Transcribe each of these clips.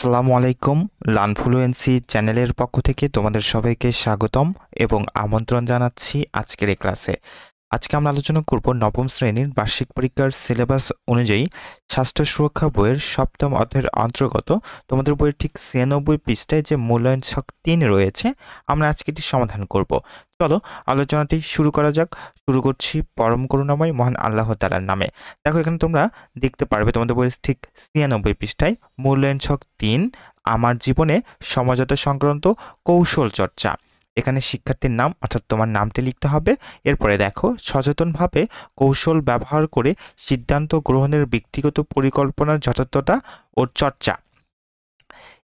আসসালামু আলাইকুম। লার্নফ্লুয়েন্সি চ্যানেলের পক্ষ থেকে তোমাদের সবাইকে স্বাগতম এবং আমন্ত্রণ জানাচ্ছি আজকের এই ক্লাসে। আজকে আমরা আলোচনা করব নবম শ্রেণীর বার্ষিক পরীক্ষার সিলেবাস অনুযায়ী স্বাস্থ্য সুরক্ষা বইয়ের সপ্তম অধ্যায়ের অন্তর্গত তোমাদের বইয়ের ঠিক 96 পৃষ্ঠায় যে মূল্যায়ন ছক ৩ রয়েছে, আমরা আজকে এটি সমাধান করব। চলো আলোচনাটি শুরু করা যাক। শুরু করছি পরম করুণাময় মহান আল্লাহ তাআলার নামে। দেখো, এখানে তোমরা দেখতে পারবে তোমাদের বইয়ের ঠিক 96 পৃষ্ঠায় মূল্যায়ন ছক ৩, আমার জীবনে সমঝোতা সংক্রান্ত কৌশল চর্চা। এখানে শিক্ষার্থীর নাম অর্থাৎ তোমার নামটি লিখতে হবে। এরপরে দেখো, সচেতনভাবে কৌশল ব্যবহার করে সিদ্ধান্ত গ্রহণের ব্যক্তিগত পরিকল্পনার যথার্থতা ও চর্চা।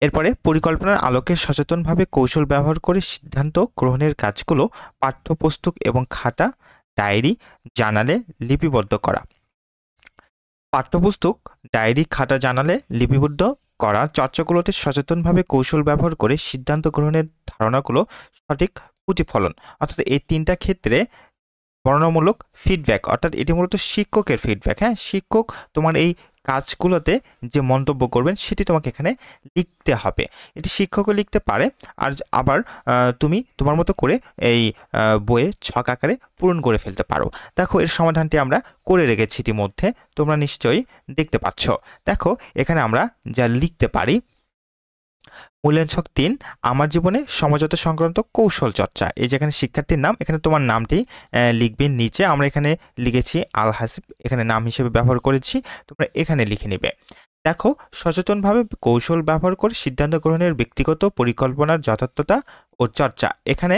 এরপরে পরিকল্পনার আলোকে সচেতনভাবে কৌশল ব্যবহার করে সিদ্ধান্ত গ্রহণের কাজগুলো পাঠ্যপুস্তক এবং খাতা, ডায়েরি, জার্নালে লিপিবদ্ধ করা। পাঠ্যপুস্তক, ডায়েরি, খাতা, জার্নালে লিপিবদ্ধ করা চর্চাগুলোতে সচেতনভাবে কৌশল ব্যবহার করে সিদ্ধান্ত গ্রহণের ধারণাগুলো সঠিক প্রতিফলন, অর্থাৎ এই তিনটা ক্ষেত্রে বর্ণনামূলক ফিডব্যাক, অর্থাৎ এটি মূলত শিক্ষকের ফিডব্যাক। হ্যাঁ, শিক্ষক তোমার এই কাজগুলোতে যে মন্তব্য করবেন সেটি তোমাকে এখানে লিখতে হবে। এটি শিক্ষকও লিখতে পারে, আর আবার তুমি তোমার মতো করে এই বইয়ে ছক আকারে পূরণ করে ফেলতে পারো। দেখো, এর সমাধানটি আমরা করে রেখেছি ইতিমধ্যে, তোমরা নিশ্চয়ই দেখতে পাচ্ছ। দেখো, এখানে আমরা যা লিখতে পারি, মূল্যায়ন ছক ৩, আমার জীবনে সমঝোতা সংক্রান্ত কৌশল চর্চা। এই যেখানে শিক্ষার্থীর নাম, এখানে তোমার নামটি লিখবে নিচে। আমরা এখানে লিখেছি আল হাসিব, এখানে নাম হিসেবে ব্যবহার করেছি, তোমরা এখানে লিখে নিবে। দেখো, সচেতনভাবে কৌশল ব্যবহার করে সিদ্ধান্ত গ্রহণের ব্যক্তিগত পরিকল্পনার যথার্থতা ও চর্চা। এখানে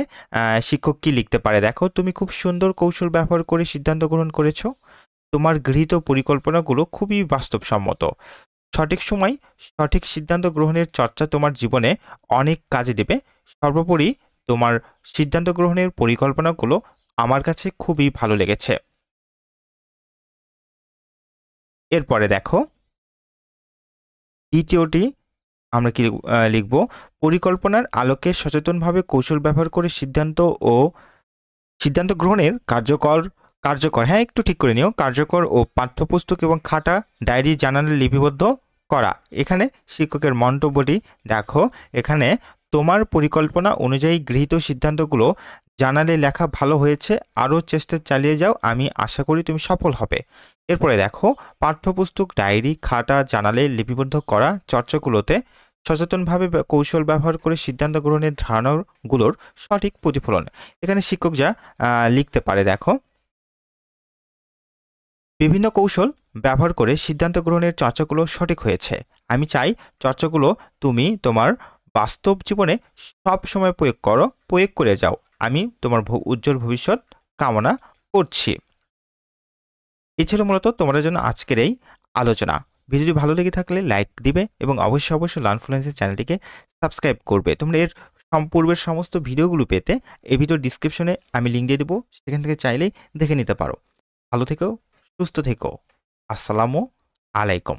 শিক্ষক কি লিখতে পারে? দেখো, তুমি খুব সুন্দর কৌশল ব্যবহার করে সিদ্ধান্ত গ্রহণ করেছো। তোমার গৃহীত পরিকল্পনাগুলো খুবই বাস্তবসম্মত। সঠিক সময় সঠিক সিদ্ধান্ত গ্রহণের চর্চা তোমার জীবনে অনেক কাজে দেবে। সর্বোপরি তোমার সিদ্ধান্ত গ্রহণের পরিকল্পনাগুলো আমার কাছে খুবই ভালো লেগেছে। এরপরে দেখো, দ্বিতীয়টি আমরা কি লিখব? পরিকল্পনার আলোকে সচেতনভাবে কৌশল ব্যবহার করে সিদ্ধান্ত গ্রহণের কার্যকর, হ্যাঁ একটু ঠিক করে নিও, কার্যকর ও পাঠ্যপুস্তক এবং খাতা, ডায়েরি, জার্নালে লিপিবদ্ধ করা। এখানে শিক্ষকের মন্তব্যটি দেখো, এখানে তোমার পরিকল্পনা অনুযায়ী গৃহীত সিদ্ধান্তগুলো জার্নালে লেখা ভালো হয়েছে, আরও চেষ্টা চালিয়ে যাও, আমি আশা করি তুমি সফল হবে। এরপরে দেখো, পাঠ্যপুস্তক, ডায়েরি, খাতা, জার্নালে লিপিবদ্ধ করা চর্চাগুলোতে সচেতনভাবে কৌশল ব্যবহার করে সিদ্ধান্ত গ্রহণের ধারণাগুলোর সঠিক প্রতিফলন। এখানে শিক্ষক যা লিখতে পারে, দেখো, বিভিন্ন কৌশল ব্যবহার করে সিদ্ধান্ত গ্রহণের চর্চাগুলো সঠিক হয়েছে। আমি চাই চর্চাগুলো তুমি তোমার বাস্তব জীবনে সব সময় প্রয়োগ করে যাও। আমি তোমার উজ্জ্বল ভবিষ্যৎ কামনা করছি। এই ছিল মূলত তোমাদের জন্য আজকের এই আলোচনা। ভিডিওটি ভালো লেগে থাকলে লাইক দিবে এবং অবশ্যই লার্নফ্লুয়েন্সি চ্যানেলটিকে সাবস্ক্রাইব করবে। তোমরা এর পূর্বের সমস্ত ভিডিওগুলো পেতে এই ভিডিওর ডিসক্রিপশনে আমি লিঙ্ক দিয়ে দেবো, সেখান থেকে চাইলেই দেখে নিতে পারো। ভালো থেকো, সুস্থ থেকো। আসসালামু আলাইকুম।